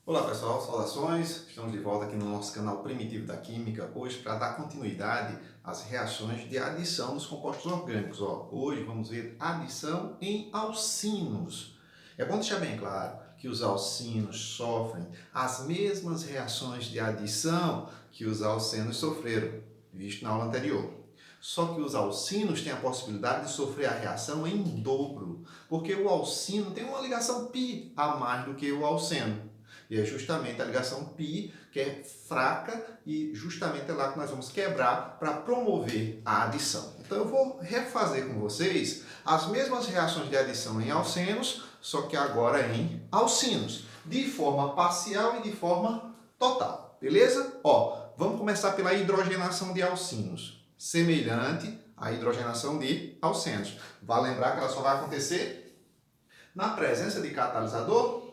Olá pessoal, saudações! Estamos de volta aqui no nosso canal Primitivo da Química, hoje para dar continuidade às reações de adição dos compostos orgânicos. Hoje vamos ver adição em alcinos. É bom deixar bem claro que os alcinos sofrem as mesmas reações de adição que os alcenos sofreram, visto na aula anterior. Só que os alcinos têm a possibilidade de sofrer a reação em dobro, porque o alcino tem uma ligação π a mais do que o alceno. E é justamente a ligação π que é fraca e justamente é lá que nós vamos quebrar para promover a adição. Então eu vou refazer com vocês as mesmas reações de adição em alcenos, só que agora em alcinos, de forma parcial e de forma total, beleza? Vamos começar pela hidrogenação de alcinos, semelhante à hidrogenação de alcenos. Vale lembrar que ela só vai acontecer na presença de catalisador,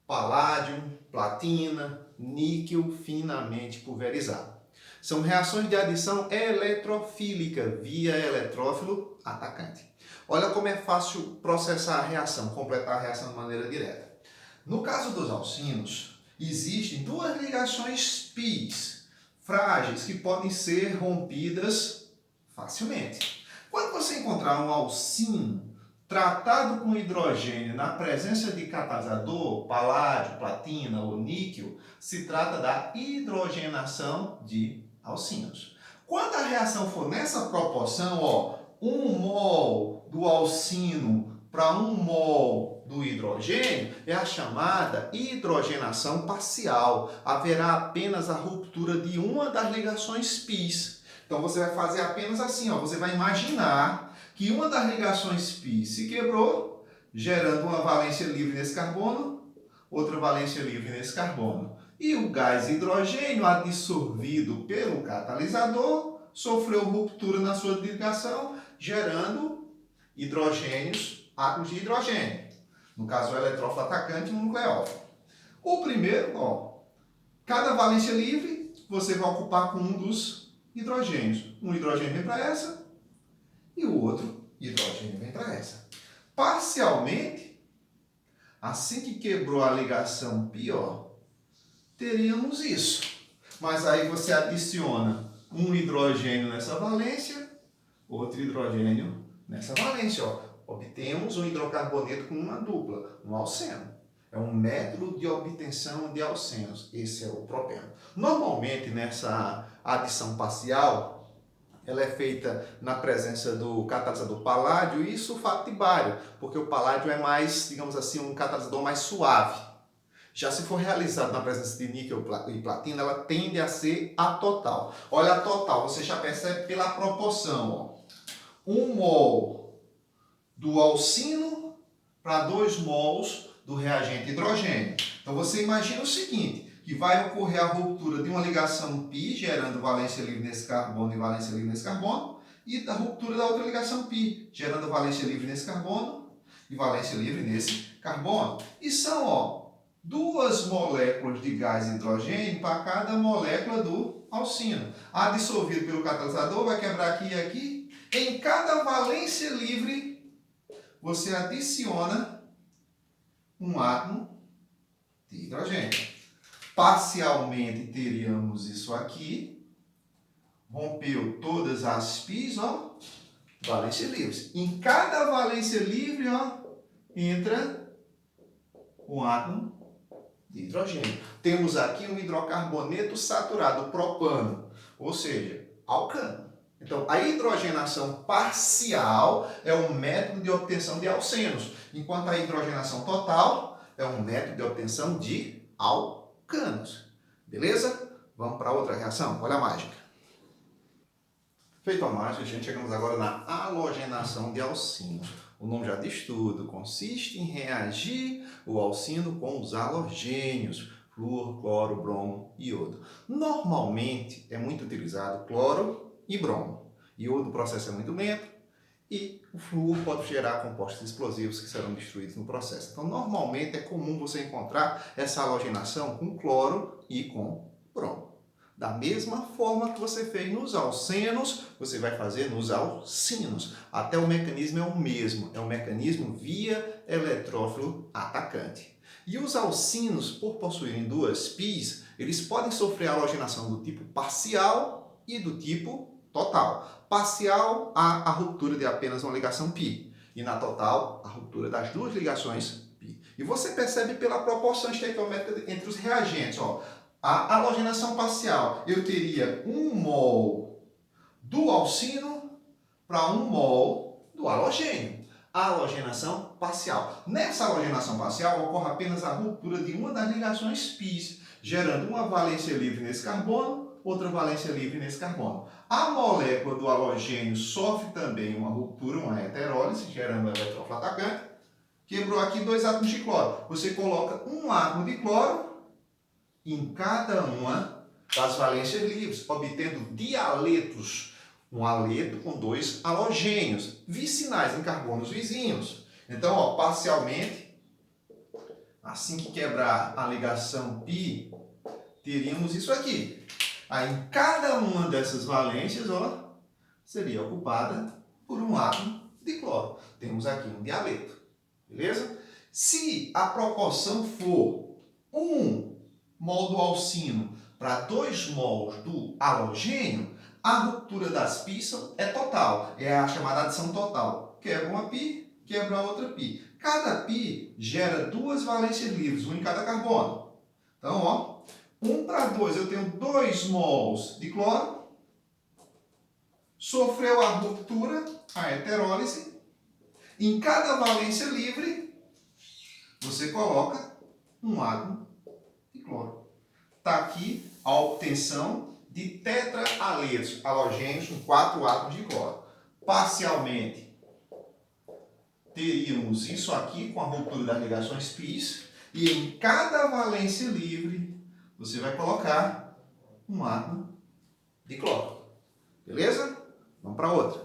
paládio, platina, níquel finamente pulverizado. São reações de adição eletrofílica via eletrófilo atacante. Olha como é fácil processar a reação, completar a reação de maneira direta. No caso dos alcinos, existem duas ligações πs frágeis que podem ser rompidas facilmente. Quando você encontrar um alcino tratado com hidrogênio na presença de catalisador, paládio, platina ou níquel, se trata da hidrogenação de alcinos. Quando a reação for nessa proporção, 1 mol do alcino para 1 mol do hidrogênio, é a chamada hidrogenação parcial. Haverá apenas a ruptura de uma das ligações πs. Então você vai fazer apenas assim, você vai imaginar que uma das ligações π se quebrou, gerando uma valência livre nesse carbono, outra valência livre nesse carbono. E o gás hidrogênio, absorvido pelo catalisador, sofreu ruptura na sua ligação, gerando hidrogênios, átomos de hidrogênio. No caso, o eletrófilo atacante e o nucleófilo. O primeiro, cada valência livre, você vai ocupar com um dos hidrogênios. Um hidrogênio vem para essa, e o outro hidrogênio vem para essa. Parcialmente, assim que quebrou a ligação π, teríamos isso. Mas aí você adiciona um hidrogênio nessa valência, outro hidrogênio nessa valência. Obtemos um hidrocarboneto com uma dupla, um alceno. É um método de obtenção de alcenos. Esse é o propeno. Normalmente, nessa adição parcial, ela é feita na presença do catalisador paládio e sulfato de bário, porque o paládio é mais, digamos assim, um catalisador mais suave. Já se for realizado na presença de níquel e platina, ela tende a ser atotal. Olha a total, você já percebe pela proporção. 1 mol do alcino para 2 mols do reagente hidrogênio. Então você imagina o seguinte, que vai ocorrer a ruptura de uma ligação π, gerando valência livre nesse carbono e valência livre nesse carbono, e a ruptura da outra ligação π, gerando valência livre nesse carbono e valência livre nesse carbono. E são, duas moléculas de gás hidrogênio para cada molécula do alcino. Absorvido pelo catalisador, vai quebrar aqui e aqui. Em cada valência livre, você adiciona um átomo de hidrogênio. Parcialmente teríamos isso aqui, rompeu todas as πs, valências livres. Em cada valência livre, entra um átomo de hidrogênio. Temos aqui um hidrocarboneto saturado, propano, ou seja, alcano. Então, a hidrogenação parcial é um método de obtenção de alcenos, enquanto a hidrogenação total é um método de obtenção de alcanos. Beleza? Vamos para outra reação? Olha a mágica. Feito a mágica, gente, chegamos agora na halogenação de alcinos. O nome já diz tudo, consiste em reagir o alcino com os halogênios, flúor, cloro, bromo e iodo. Normalmente é muito utilizado cloro e bromo. Iodo, o processo é muito lento e o flúor pode gerar compostos explosivos que serão destruídos no processo. Então, normalmente é comum você encontrar essa halogenação com cloro e com bromo. Da mesma forma que você fez nos alcenos, você vai fazer nos alcinos. Até o mecanismo é o mesmo, é um mecanismo via eletrófilo atacante. E os alcinos, por possuírem duas pis, eles podem sofrer halogenação do tipo parcial e do tipo total. Parcial, há a ruptura de apenas uma ligação π. E na total, a ruptura das duas ligações π. E você percebe pela proporção estequiométrica entre os reagentes. Ó, a halogenação parcial, eu teria 1 mol do alcino para 1 mol do halogênio. A halogenação parcial. Nessa halogenação parcial, ocorre apenas a ruptura de uma das ligações π, gerando uma valência livre nesse carbono, outra valência livre nesse carbono. A molécula do halogênio sofre também uma ruptura, uma heterólise, gerando um eletrófilo atacante. Quebrou aqui 2 átomos de cloro. Você coloca um átomo de cloro em cada uma das valências livres, obtendo dialetos. Um aleto com 2 halogênios, vicinais em carbonos vizinhos. Então, ó, parcialmente, assim que quebrar a ligação π, teríamos isso aqui. Aí, em cada uma dessas valências, ó, seria ocupada por um átomo de cloro. Temos aqui um dialeto, beleza? Se a proporção for 1 mol do alcino para 2 mols do halogênio, a ruptura das π é total, é a chamada adição total. Quebra uma π, quebra a outra π. Cada π gera 2 valências livres, uma em cada carbono. Então, ó, 1 para 2, eu tenho 2 mols de cloro, sofreu a ruptura, a heterólise. Em cada valência livre, você coloca um átomo de cloro. Está aqui a obtenção de tetraaletos halogênios com 4 átomos de cloro. Parcialmente, teríamos isso aqui com a ruptura das ligações π, e em cada valência livre, você vai colocar um átomo de cloro. Beleza? Vamos para outra.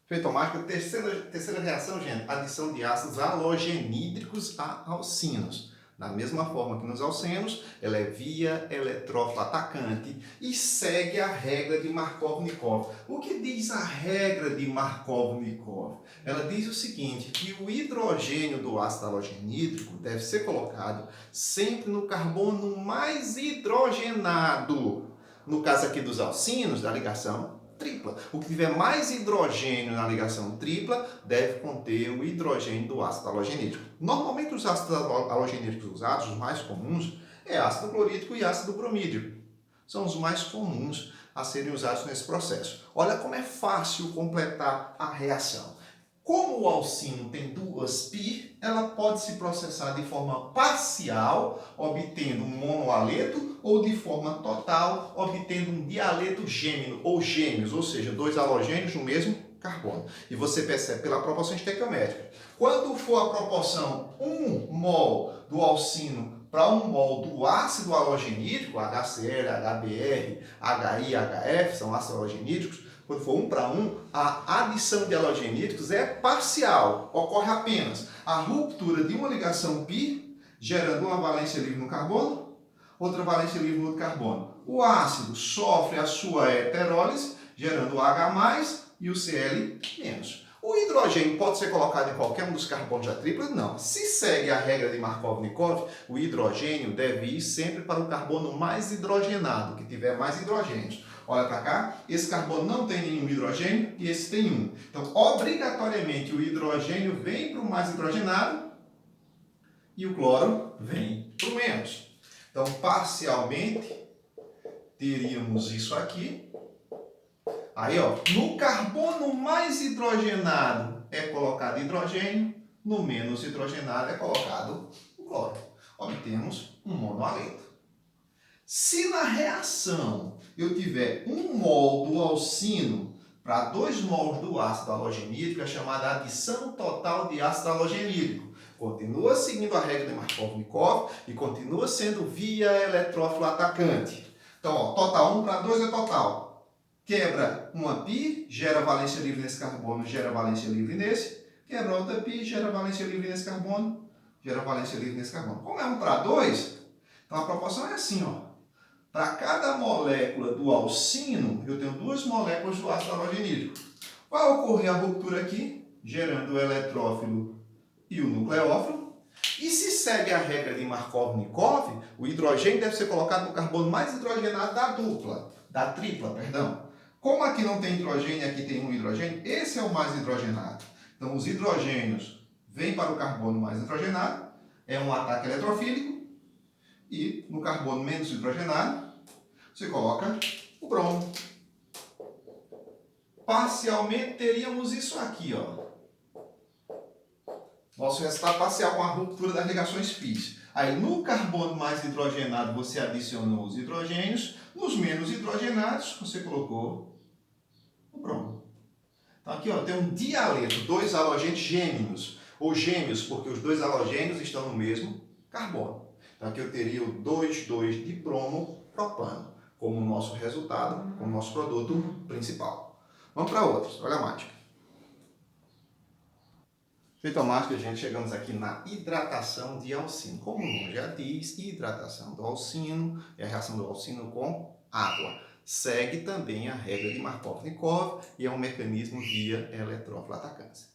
Feito automático, terceira reação, gente, adição de ácidos halogenídricos a alcinos. Da mesma forma que nos alcenos, ela é via eletrófilo atacante e segue a regra de Markov-Nikov. O que diz a regra de Markov-Nikov? Ela diz o seguinte, que o hidrogênio do ácido halogenídrico deve ser colocado sempre no carbono mais hidrogenado. No caso aqui dos alcinos, da ligação tripla. O que tiver mais hidrogênio na ligação tripla deve conter o hidrogênio do ácido halogenídrico. Normalmente os ácidos halogenídricos usados, os mais comuns, é ácido clorídrico e ácido bromídrico. São os mais comuns a serem usados nesse processo. Olha como é fácil completar a reação. Como o alcino tem 2 π, ela pode se processar de forma parcial, obtendo um monoaleto, ou de forma total, obtendo um dialeto gêmeo, ou gêmeos, ou seja, 2 halogênios no mesmo carbono. E você percebe pela proporção estequiométrica. Quando for a proporção 1 mol do alcino para 1 mol do ácido halogenídrico, HCl, HBr, HI, HF, são ácidos halogenídricos, quando for 1 para 1, a adição de halogenídricos é parcial. Ocorre apenas a ruptura de uma ligação π, gerando uma valência livre no carbono, outra valência livre no outro carbono. O ácido sofre a sua heterólise, gerando o H+, e o Cl-. O hidrogênio pode ser colocado em qualquer um dos carbonos da tripla? Não. Se segue a regra de Markov-Nikov, o hidrogênio deve ir sempre para o carbono mais hidrogenado, que tiver mais hidrogênios. Olha para cá, esse carbono não tem nenhum hidrogênio e esse tem um. Então, obrigatoriamente, o hidrogênio vem para o mais hidrogenado e o cloro vem para o menos. Então, parcialmente, teríamos isso aqui. Aí, ó, no carbono mais hidrogenado é colocado hidrogênio, no menos hidrogenado é colocado o cloro. Obtemos um monoaleto. Se na reação eu tiver 1 mol do alcino para 2 mols do ácido halogenídrico, é chamada adição total de ácido halogenídrico. Continua seguindo a regra de Markov-Nikov e continua sendo via eletrófilo atacante. Então, ó, total 1 para 2 é total. Quebra uma π, gera valência livre nesse carbono, gera valência livre nesse. Quebra outra π, gera valência livre nesse carbono, gera valência livre nesse carbono. Como é 1 para 2, então a proporção é assim, ó. Para cada molécula do alcino, eu tenho 2 moléculas do ácido halogenídrico. Vai ocorrer a ruptura aqui, gerando o eletrófilo e o nucleófilo. E se segue a regra de Markov-Nikov, o hidrogênio deve ser colocado no carbono mais hidrogenado da tripla, perdão. Como aqui não tem hidrogênio e aqui tem um hidrogênio, esse é o mais hidrogenado. Então, os hidrogênios vêm para o carbono mais hidrogenado, é um ataque eletrofílico, e no carbono menos hidrogenado, você coloca o bromo. Parcialmente, teríamos isso aqui, ó. Nosso resultado parcial com a ruptura das ligações π. Aí, no carbono mais hidrogenado, você adicionou os hidrogênios. Nos menos hidrogenados, você colocou o bromo. Então, aqui ó, tem um dialeto, dois halogênios gêmeos. Ou gêmeos, porque os dois halogênios estão no mesmo carbono. Então, aqui eu teria o 2,2 de bromo propano como nosso resultado, como nosso produto principal. Vamos para outros. Olha a mágica. Feito a mágica, gente, chegamos aqui na hidratação de alcino. Como o nome já diz, hidratação do alcino é a reação do alcino com água. Segue também a regra de Markov-Nikov e é um mecanismo via eletrófilo atacante.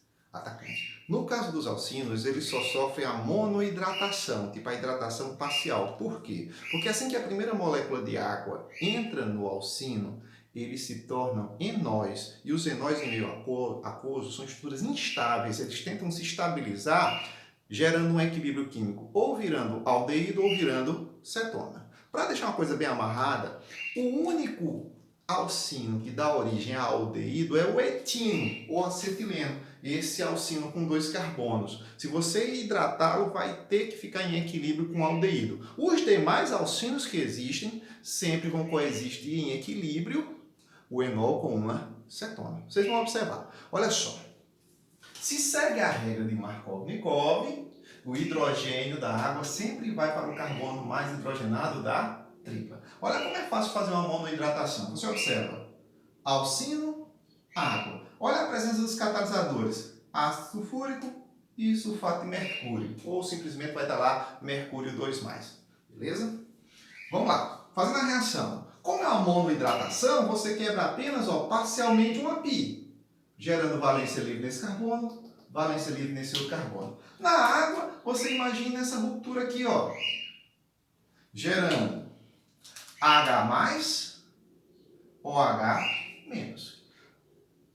No caso dos alcinos, eles só sofrem a monohidratação, tipo a hidratação parcial. Por quê? Porque assim que a primeira molécula de água entra no alcino, eles se tornam enóis. E os enóis em meio aquoso são estruturas instáveis. Eles tentam se estabilizar, gerando um equilíbrio químico, ou virando aldeído ou virando cetona. Para deixar uma coisa bem amarrada, o único alcino que dá origem a aldeído é o etino, ou acetileno. Esse alcino com 2 carbonos. Se você hidratá-lo, vai ter que ficar em equilíbrio com o aldeído. Os demais alcinos que existem sempre vão coexistir em equilíbrio, o enol com uma cetona. Vocês vão observar. Olha só. Se segue a regra de Markov-Nikov, o hidrogênio da água sempre vai para o carbono mais hidrogenado da tripla. Olha como é fácil fazer uma monohidratação. Você observa. Alcino, água. Olha a presença dos catalisadores. Ácido sulfúrico e sulfato de mercúrio. Ou simplesmente vai estar lá mercúrio 2+. Beleza? Vamos lá. Fazendo a reação. Como é uma monohidratação, você quebra apenas parcialmente uma π, gerando valência livre nesse carbono, valência livre nesse outro carbono. Na água, você imagina essa ruptura aqui, ó, gerando H+, OH-.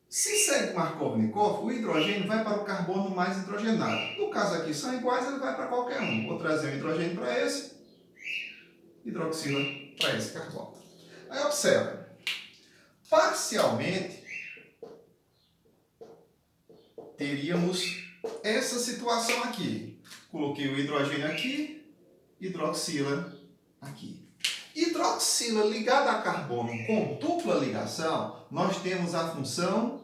Se segue Markov-Nikov, o hidrogênio vai para o carbono mais hidrogenado. No caso aqui são iguais, ele vai para qualquer um. Vou trazer o hidrogênio para esse, hidroxila para esse carbono. Aí observa, parcialmente teríamos essa situação aqui. Coloquei o hidrogênio aqui, hidroxila aqui. Hidroxila ligada a carbono com dupla ligação, nós temos a função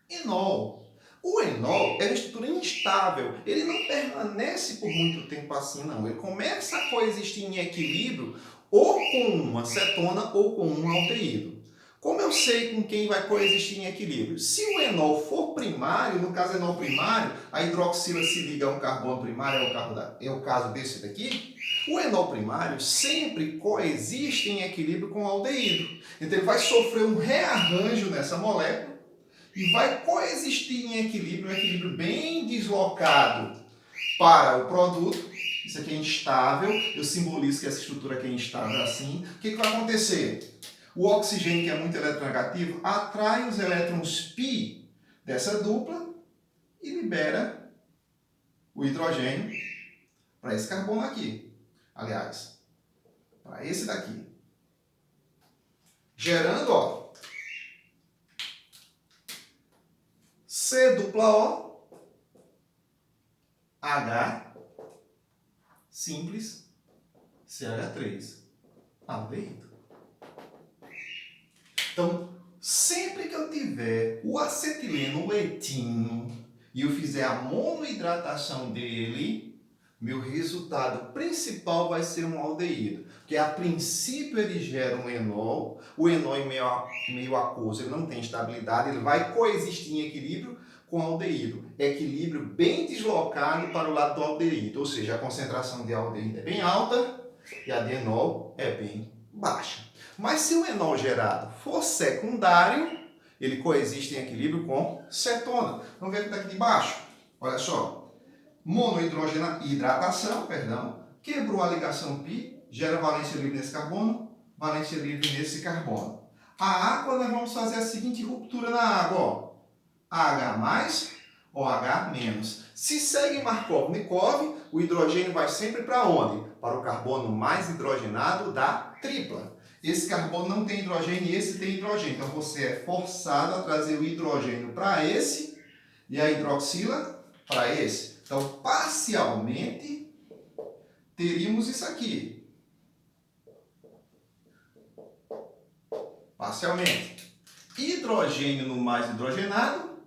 enol. O enol é uma estrutura instável, ele não permanece por muito tempo assim não, ele começa a coexistir em equilíbrio ou com uma cetona ou com um aldeído. Como eu sei com quem vai coexistir em equilíbrio? Se o enol for primário, no caso enol primário, a hidroxila se liga a um carbono primário, é o caso desse daqui, o enol primário sempre coexiste em equilíbrio com o aldeído. Então ele vai sofrer um rearranjo nessa molécula e vai coexistir em equilíbrio, um equilíbrio bem deslocado para o produto. Isso aqui é instável, eu simbolizo que essa estrutura aqui é instável assim. O que vai acontecer? O oxigênio, que é muito eletronegativo, atrai os elétrons π dessa dupla e libera o hidrogênio para esse carbono aqui. Aliás, para esse daqui. Gerando, ó, C dupla O, H simples, CH3, aldeído. Então, sempre que eu tiver o acetileno, o etino, e eu fizer a monohidratação dele, meu resultado principal vai ser um aldeído. Porque a princípio ele gera um enol, o enol em meio aquoso ele não tem estabilidade, ele vai coexistir em equilíbrio com o aldeído. Equilíbrio bem deslocado para o lado do aldeído, ou seja, a concentração de aldeído é bem alta e a de enol é bem baixa. Mas se o enol gerado for secundário, ele coexiste em equilíbrio com cetona. Vamos ver o que está aqui de baixo. Olha só. hidratação, quebrou a ligação π, gera valência livre nesse carbono, valência livre nesse carbono. A água, nós vamos fazer a seguinte ruptura na água, ó. H+, OH-. Se segue Markov-Nikov, o hidrogênio vai sempre para onde? Para o carbono mais hidrogenado da tripla. Esse carbono não tem hidrogênio e esse tem hidrogênio. Então você é forçado a trazer o hidrogênio para esse e a hidroxila para esse. Então, parcialmente, teríamos isso aqui. Parcialmente. Hidrogênio no mais hidrogenado,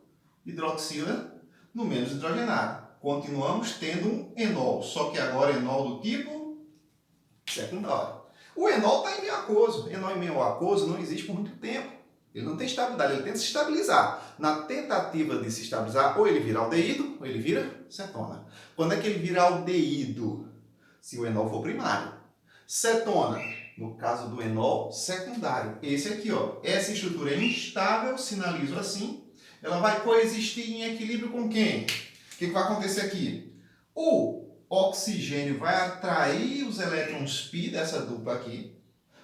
hidroxila no menos hidrogenado. Continuamos tendo um enol, só que agora enol do tipo secundário. O enol está em meio aquoso. Enol em meio aquoso não existe por muito tempo. Ele não tem estabilidade, ele tenta se estabilizar. Na tentativa de se estabilizar, ou ele vira aldeído, ou ele vira cetona. Quando é que ele vira aldeído? Se o enol for primário. Cetona, no caso do enol, secundário. Esse aqui, ó, essa estrutura é instável, sinalizo assim. Ela vai coexistir em equilíbrio com quem? O que vai acontecer aqui? O oxigênio vai atrair os elétrons π dessa dupla aqui,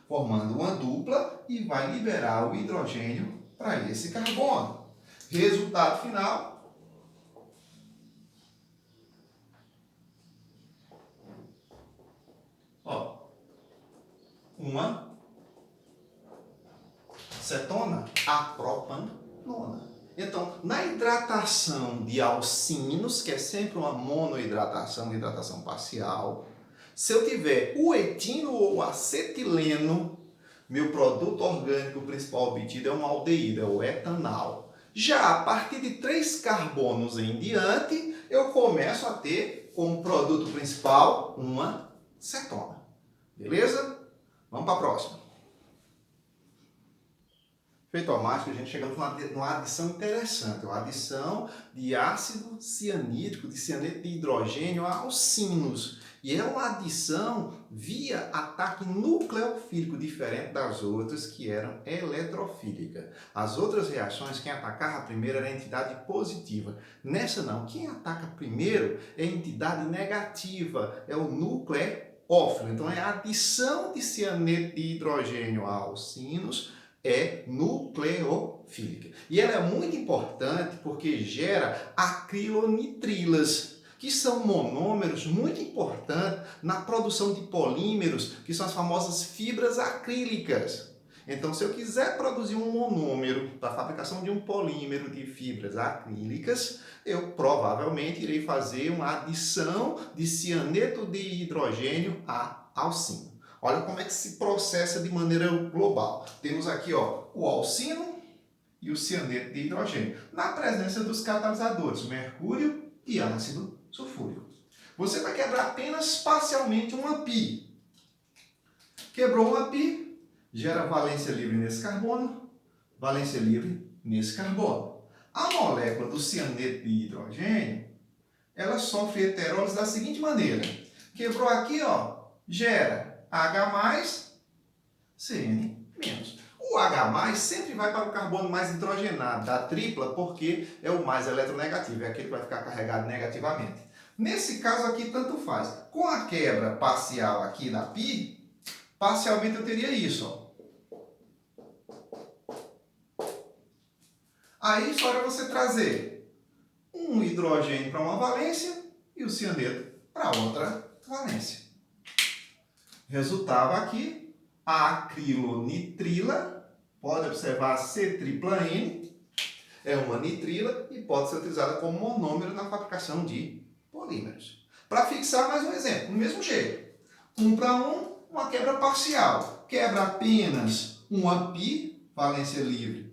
formando uma dupla e vai liberar o hidrogênio para esse carbono. Resultado final. Ó, uma cetona, a propanona. Então, na hidratação de alcínios, que é sempre uma monohidratação, hidratação parcial, se eu tiver o etino ou o acetileno, meu produto orgânico principal obtido é um aldeído, é o etanal. Já a partir de 3 carbonos em diante, eu começo a ter como produto principal uma cetona. Beleza? Vamos para a próxima. Feito automático, a gente chegamos numa adição interessante, uma adição de ácido cianídrico, de cianeto de hidrogênio a alcinos. E é uma adição via ataque nucleofílico, diferente das outras que eram eletrofílicas. As outras reações, quem atacava primeiro era a entidade positiva. Nessa não, quem ataca primeiro é a entidade negativa, é o nucleófilo. Então é a adição de cianeto de hidrogênio a alcinos, é nucleofílica. E ela é muito importante porque gera acrilonitrilas, que são monômeros muito importantes na produção de polímeros, que são as famosas fibras acrílicas. Então, se eu quiser produzir um monômero para a fabricação de um polímero de fibras acrílicas, eu provavelmente irei fazer uma adição de cianeto de hidrogênio a alcino. Olha como é que se processa de maneira global. Temos aqui, ó, o alcino e o cianeto de hidrogênio, na presença dos catalisadores, mercúrio e ácido sulfúrico. Você vai quebrar apenas parcialmente uma π. Quebrou uma π, gera valência livre nesse carbono, valência livre nesse carbono. A molécula do cianeto de hidrogênio, ela sofre heterólise da seguinte maneira. Quebrou aqui, ó, gera H+, CN-. O H+, sempre vai para o carbono mais hidrogenado da tripla, porque é o mais eletronegativo, é aquele que vai ficar carregado negativamente. Nesse caso aqui, tanto faz. Com a quebra parcial aqui da π, parcialmente eu teria isso, ó. Aí só era você trazer um hidrogênio para uma valência e o cianeto para outra valência. Resultava aqui a acrilonitrila, pode observar C-tripla-N, é uma nitrila e pode ser utilizada como monômero na fabricação de polímeros. Para fixar mais um exemplo, do mesmo jeito, 1 para 1, uma quebra parcial, quebra apenas uma π, valência livre,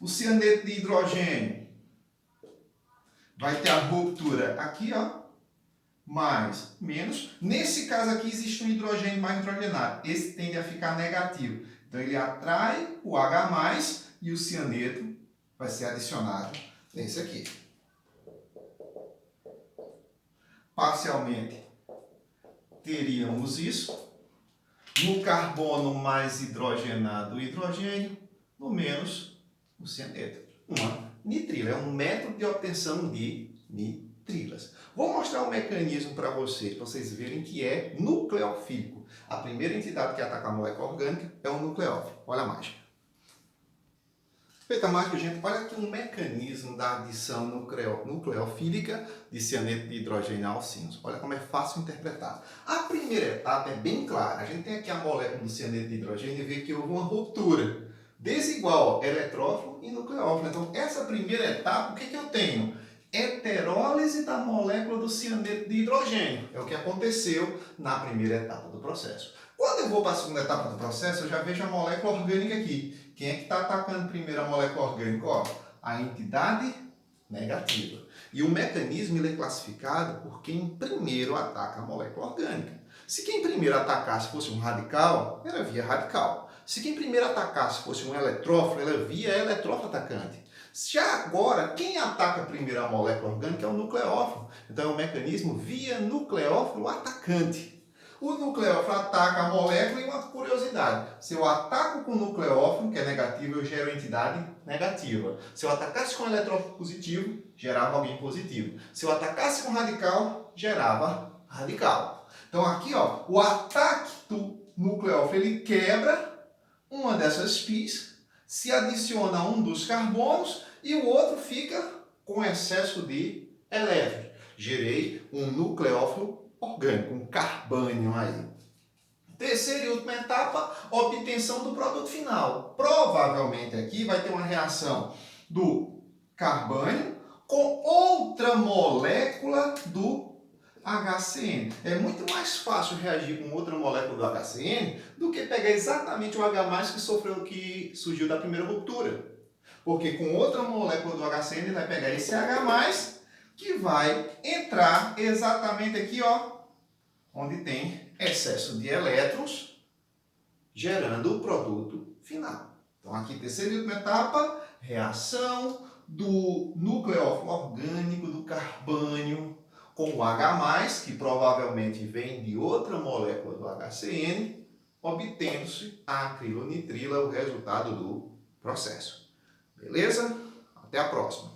o cianeto de hidrogênio vai ter a ruptura aqui, ó, mais, menos. Nesse caso aqui existe um hidrogênio mais hidrogenado. Esse tende a ficar negativo. Então ele atrai o H+, e o cianeto vai ser adicionado nesse aqui. Parcialmente teríamos isso. No carbono mais hidrogenado o hidrogênio, no menos o cianeto. Uma nitrila. É um método de obtenção de acrilonitrilas. Vou mostrar um mecanismo para vocês verem que é nucleofílico. A primeira entidade que ataca a molécula orgânica é o nucleófilo. Olha a mágica. Feita a mágica, gente, olha aqui um mecanismo da adição nucleofílica de cianeto de hidrogênio a alcinos. Olha como é fácil interpretar. A primeira etapa é bem clara. A gente tem aqui a molécula do cianeto de hidrogênio e vê que houve uma ruptura desigual eletrófilo e nucleófilo. Então, essa primeira etapa, o que eu tenho? Heterólise da molécula do cianeto de hidrogênio. É o que aconteceu na primeira etapa do processo. Quando eu vou para a segunda etapa do processo, eu já vejo a molécula orgânica aqui. Quem é que está atacando primeiro a molécula orgânica? Ó, a entidade negativa. E o mecanismo ele é classificado por quem primeiro ataca a molécula orgânica. Se quem primeiro atacasse fosse um radical, era via radical. Se quem primeiro atacasse fosse um eletrófilo, era via eletrófilo atacante. Já agora, quem ataca primeiro a molécula orgânica é o nucleófilo. Então é um mecanismo via nucleófilo atacante. O nucleófilo ataca a molécula e uma curiosidade. Se eu ataco com o nucleófilo, que é negativo, eu gero entidade negativa. Se eu atacasse com o eletrófilo positivo, gerava alguém positivo. Se eu atacasse com radical, gerava radical. Então aqui, ó, o ataque do nucleófilo, ele quebra uma dessas pis, se adiciona um dos carbonos e o outro fica com excesso de elétrons. Gerei um nucleófilo orgânico, um carbânio aí. Terceira e última etapa, obtenção do produto final. Provavelmente aqui vai ter uma reação do carbânio com outra molécula do HCN. É muito mais fácil reagir com outra molécula do HCN do que pegar exatamente o H+, que surgiu da primeira ruptura. Porque com outra molécula do HCN ele vai pegar esse H+, que vai entrar exatamente aqui, ó, onde tem excesso de elétrons, gerando o produto final. Então, aqui, terceira e última etapa, reação do nucleófilo orgânico, do carbânio, com o H+, que provavelmente vem de outra molécula do HCN, obtendo-se a acrilonitrila, o resultado do processo. Beleza? Até a próxima!